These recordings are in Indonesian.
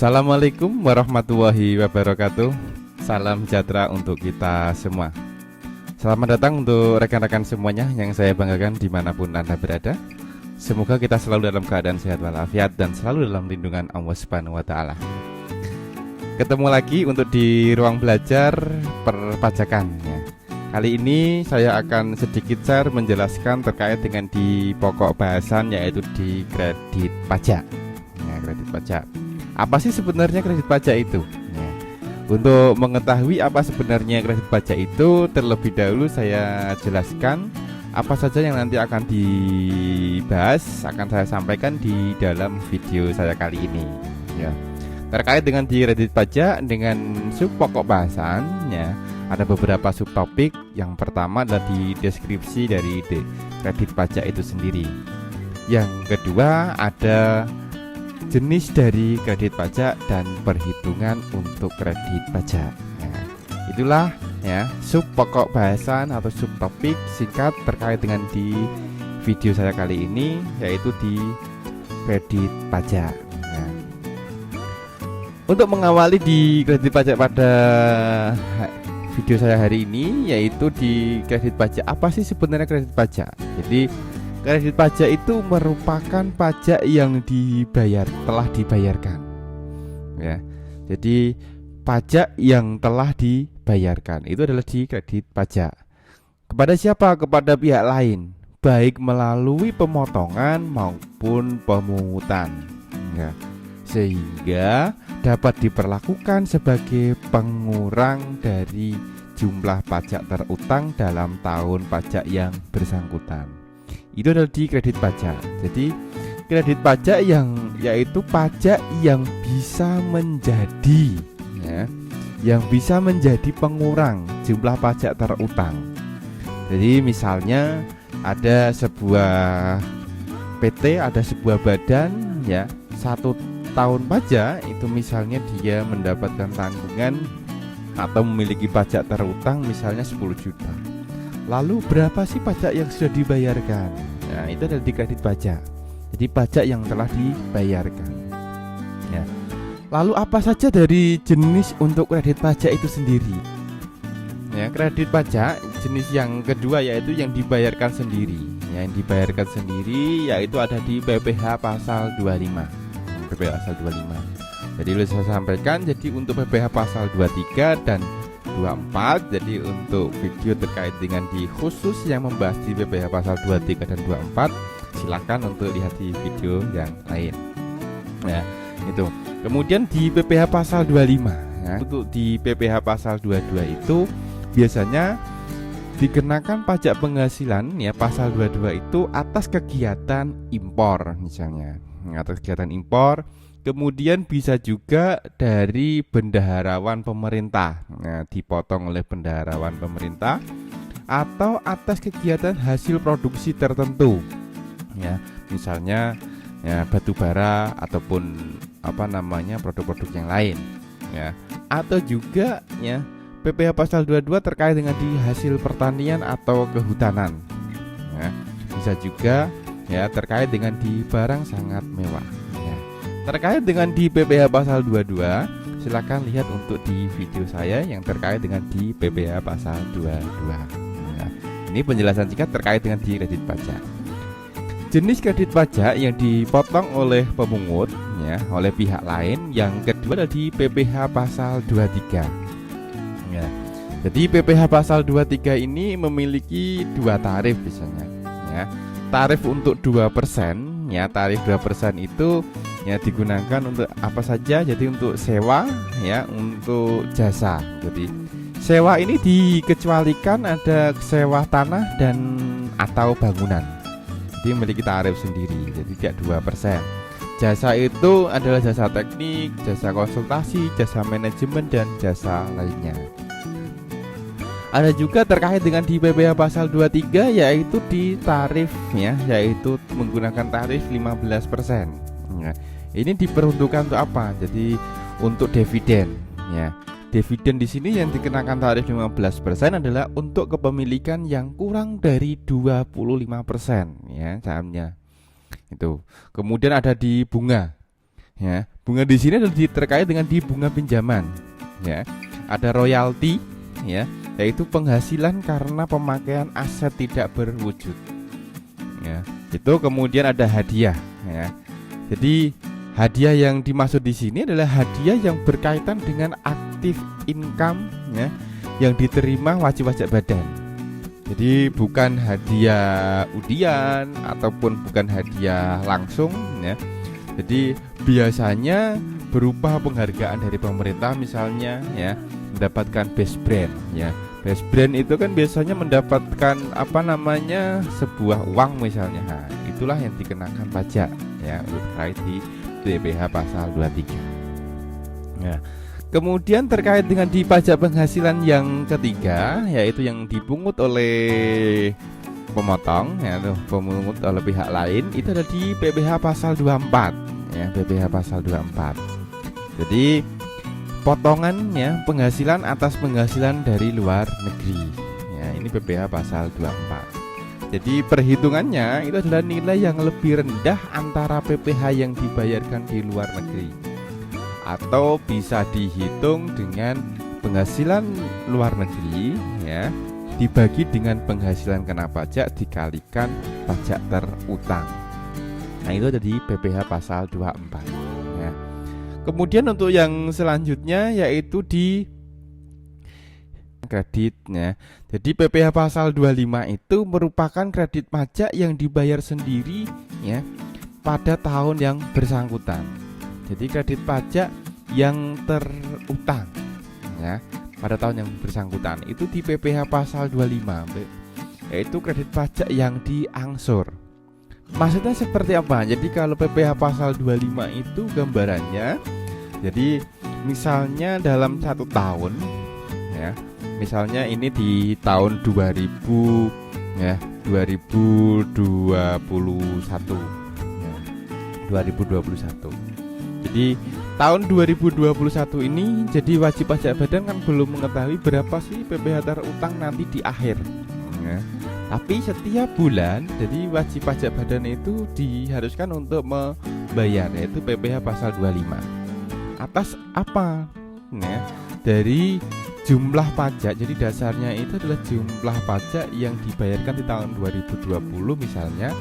Assalamualaikum warahmatullahi wabarakatuh. Salam sejahtera untuk kita semua. Selamat datang untuk rekan-rekan semuanya yang saya banggakan dimanapun Anda berada. Semoga kita selalu dalam keadaan sehat walafiat dan selalu dalam lindungan Allah Subhanahu wa Ta'ala. Ketemu lagi untuk di ruang belajar perpajakan ya. Kali ini saya akan sedikit share menjelaskan terkait dengan di pokok bahasan, yaitu di kredit pajak ya, kredit pajak. Apa sih sebenarnya kredit pajak itu? Ya. Untuk mengetahui apa sebenarnya kredit pajak itu, terlebih dahulu saya jelaskan apa saja yang nanti akan dibahas, akan saya sampaikan di dalam video saya kali ini ya. Terkait dengan di kredit pajak dengan sub pokok bahasannya, ada beberapa subtopik. Yang pertama adalah di deskripsi dari kredit pajak itu sendiri. Yang kedua ada jenis dari kredit pajak dan perhitungan untuk kredit pajak. Nah, itulah ya sub pokok bahasan atau subtopik singkat terkait dengan di video saya kali ini, yaitu di kredit pajak. Nah, untuk mengawali di kredit pajak pada video saya hari ini, yaitu di kredit pajak. Apa sih sebenarnya kredit pajak? Jadi kredit pajak itu merupakan pajak yang telah dibayarkan ya. Jadi pajak yang telah dibayarkan itu adalah di kredit pajak. Kepada siapa? Kepada pihak lain, baik melalui pemotongan maupun pemungutan ya. Sehingga dapat diperlakukan sebagai pengurang dari jumlah pajak terutang dalam tahun pajak yang bersangkutan. Itu adalah di kredit pajak. Jadi kredit pajak yaitu pajak yang bisa menjadi ya, yang bisa menjadi pengurang jumlah pajak terutang. Jadi misalnya ada sebuah PT, ada sebuah badan ya, 1 tahun pajak itu misalnya dia mendapatkan tanggungan atau memiliki pajak terutang misalnya 10 juta. Lalu berapa sih pajak yang sudah dibayarkan? Nah, itu adalah di kredit pajak. Jadi pajak yang telah dibayarkan ya. Lalu apa saja dari jenis untuk kredit pajak itu sendiri? Ya, kredit pajak jenis yang kedua yaitu yang dibayarkan sendiri. Yang dibayarkan sendiri yaitu ada di PPh pasal 25. PPh pasal 25. Jadi saya sampaikan, jadi untuk PPh pasal 23 dan 24. Jadi untuk video terkait dengan di khusus yang membahas di PPh pasal 23 dan 24, silakan untuk lihat di video yang lain ya, itu. Kemudian di PPh pasal 25 ya, untuk di PPh pasal 22 itu biasanya dikenakan pajak penghasilan ya, pasal 22 itu atas kegiatan impor misalnya, atas kegiatan impor. Kemudian bisa juga dari bendaharawan pemerintah, nah, dipotong oleh bendaharawan pemerintah, atau atas kegiatan hasil produksi tertentu ya, misalnya ya, batu bara ataupun produk-produk yang lain ya. Atau juga ya PPh pasal 22 terkait dengan di hasil pertanian atau kehutanan ya. Bisa juga ya terkait dengan di barang sangat mewah. Terkait dengan di PPh pasal 22, silakan lihat untuk di video saya yang terkait dengan di PPh pasal 22. Nah, ini penjelasan singkat terkait dengan di kredit pajak. Jenis kredit pajak yang dipotong oleh pemungut ya, oleh pihak lain. Yang kedua adalah di PPh pasal 23. Ya. Jadi PPh pasal 23 ini memiliki 2 tarif biasanya ya. Tarif untuk 2% ya, tarif 2% itu ya digunakan untuk apa saja? Jadi untuk sewa ya, untuk jasa. Jadi sewa ini dikecualikan ada sewa tanah dan atau bangunan. Jadi memiliki tarif sendiri. Jadi tidak 2%. Jasa itu adalah jasa teknik, jasa konsultasi, jasa manajemen dan jasa lainnya. Ada juga terkait dengan di PPh pasal 23 yaitu di tarif ya, yaitu menggunakan tarif 15%. Ya, ini diperuntukkan untuk apa? Jadi untuk dividen ya. Dividen di sini yang dikenakan tarif 15% adalah untuk kepemilikan yang kurang dari 25% ya sahamnya. Itu. Kemudian ada di bunga. Ya, Bunga di sini adalah terkait dengan di bunga pinjaman, ya. Ada royalti, ya, yaitu penghasilan karena pemakaian aset tidak berwujud. Ya, itu kemudian ada hadiah, ya. Jadi hadiah yang dimaksud di sini adalah hadiah yang berkaitan dengan aktif income, ya, yang diterima wajib pajak badan. Jadi bukan hadiah undian ataupun bukan hadiah langsung, ya. Jadi biasanya berupa penghargaan dari pemerintah, misalnya, ya, mendapatkan best brand, ya. Best brand itu kan biasanya mendapatkan sebuah uang misalnya. Nah, itulah yang dikenakan pajak, ya, terkait di PPh pasal 23. Nah, kemudian terkait dengan di pajak penghasilan yang ketiga, yaitu yang dipungut oleh pemotong, ya, pemungut oleh pihak lain, itu ada di PPh pasal 24, ya, PPh pasal 24. Jadi potongannya penghasilan atas penghasilan dari luar negeri, ya, ini PPh pasal 24. Jadi perhitungannya itu adalah nilai yang lebih rendah antara PPh yang dibayarkan di luar negeri, atau bisa dihitung dengan penghasilan luar negeri, ya, dibagi dengan penghasilan kena pajak dikalikan pajak terutang. Nah, itu ada di PPh pasal 24, ya. Kemudian untuk yang selanjutnya yaitu di kreditnya. Jadi PPh pasal 25 itu merupakan kredit pajak yang dibayar sendiri, ya, pada tahun yang bersangkutan. Jadi kredit pajak yang terutang, ya, pada tahun yang bersangkutan itu di PPh pasal 25, yaitu kredit pajak yang diangsur. Maksudnya seperti apa? Jadi kalau PPh pasal 25 itu gambarannya, jadi misalnya dalam satu tahun, ya, misalnya ini di tahun 2000, ya, 2021, ya, 2021. Jadi tahun 2021 ini, jadi wajib pajak badan kan belum mengetahui berapa sih PPh terutang nanti di akhir, ya. Tapi setiap bulan, jadi wajib pajak badan itu diharuskan untuk membayar, yaitu PPh pasal 25. Atas apa? Ya, dari jumlah pajak. Jadi dasarnya itu adalah jumlah pajak yang dibayarkan di tahun 2020 misalnya,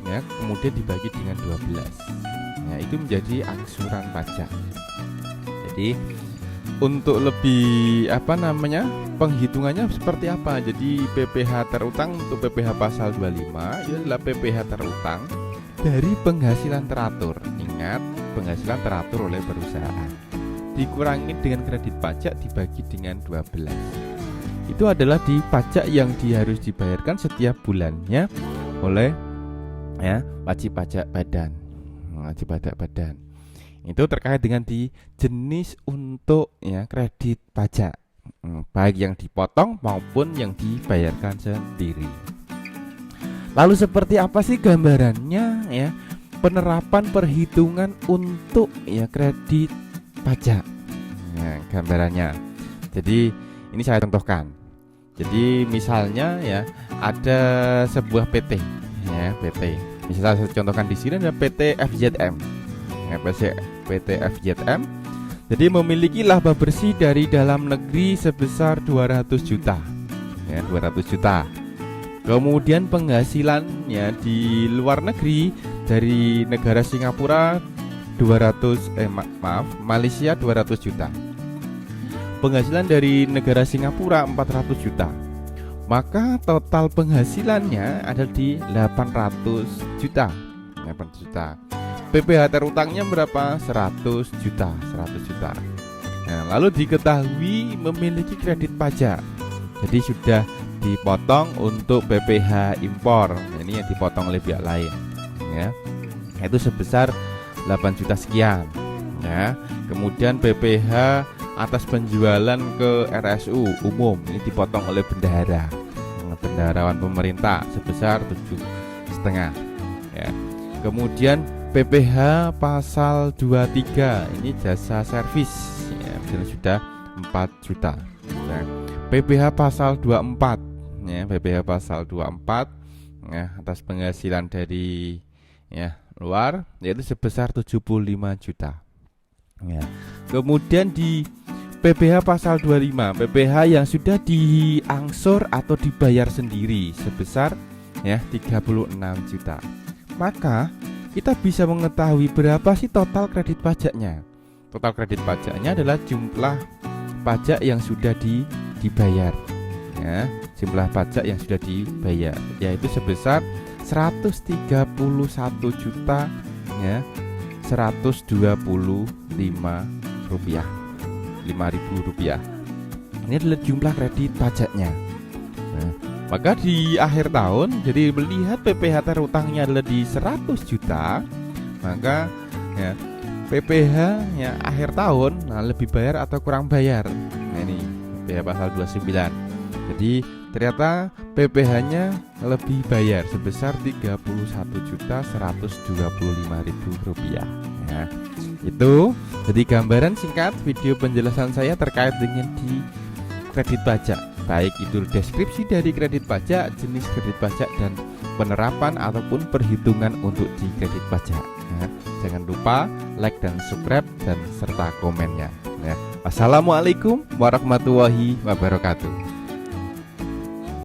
ya, kemudian dibagi dengan 12. Ya, itu menjadi angsuran pajak. Jadi untuk lebih penghitungannya seperti apa? Jadi PPh terutang untuk PPh pasal 25 itu adalah PPh terutang dari penghasilan teratur. Ingat, penghasilan teratur oleh perusahaan dikurangi dengan kredit pajak dibagi dengan 12. Itu adalah di pajak yang harus dibayarkan setiap bulannya oleh, ya, wajib pajak badan. Wajib pajak badan itu terkait dengan di jenis untuk, ya, kredit pajak, baik yang dipotong maupun yang dibayarkan sendiri. Lalu seperti apa sih gambarannya, ya, penerapan perhitungan untuk, ya, kredit pajak, ya, gambarannya. Jadi ini saya contohkan. Jadi misalnya, ya, ada sebuah PT, ya, PT. Misalnya saya contohkan di sini ada PT FZM, ya, PT FZM. Jadi memiliki laba bersih dari dalam negeri sebesar 200 juta, ya, 200 juta. Kemudian penghasilannya di luar negeri dari negara Singapura Malaysia 200 juta. Penghasilan dari negara Singapura 400 juta. Maka total penghasilannya ada di 800 juta. 800 juta. PPh terutangnya berapa? 100 juta. 100 juta. Nah, lalu diketahui memiliki kredit pajak. Jadi sudah dipotong untuk PPh impor. Ini yang dipotong oleh pihak lain, ya. Itu sebesar 8 juta sekian, ya. Kemudian PPh atas penjualan ke RSU umum ini dipotong oleh bendaharawan pemerintah sebesar 7,5, ya. Kemudian PPh pasal 23 ini jasa servis, ya, sudah 4 juta. Nah, PPh pasal 24, ya, PPh pasal 24, ya, atas penghasilan dari, ya, luar yaitu sebesar 75 juta. Ya. Kemudian di PPh pasal 25, PPh yang sudah diangsur atau dibayar sendiri sebesar 36 juta. Maka kita bisa mengetahui berapa sih total kredit pajaknya. Total kredit pajaknya adalah jumlah pajak yang sudah dibayar. Ya, jumlah pajak yang sudah dibayar yaitu sebesar 131 juta 125 rupiah, 5.000 rupiah. Ini adalah jumlah kredit pajaknya. Nah, maka di akhir tahun, jadi melihat PPh terutangnya adalah di 100 juta, maka PPh akhir tahun lebih bayar atau kurang bayar. Nah, ini PPh pasal 29. Jadi ternyata PPh-nya lebih bayar sebesar 31.125.000 rupiah. Ya, itu jadi gambaran singkat video penjelasan saya terkait dengan di kredit pajak, baik itu deskripsi dari kredit pajak, jenis kredit pajak, dan penerapan ataupun perhitungan untuk di kredit pajak. Ya, jangan lupa like dan subscribe dan serta komennya. Ya. Wassalamualaikum warahmatullahi wabarakatuh.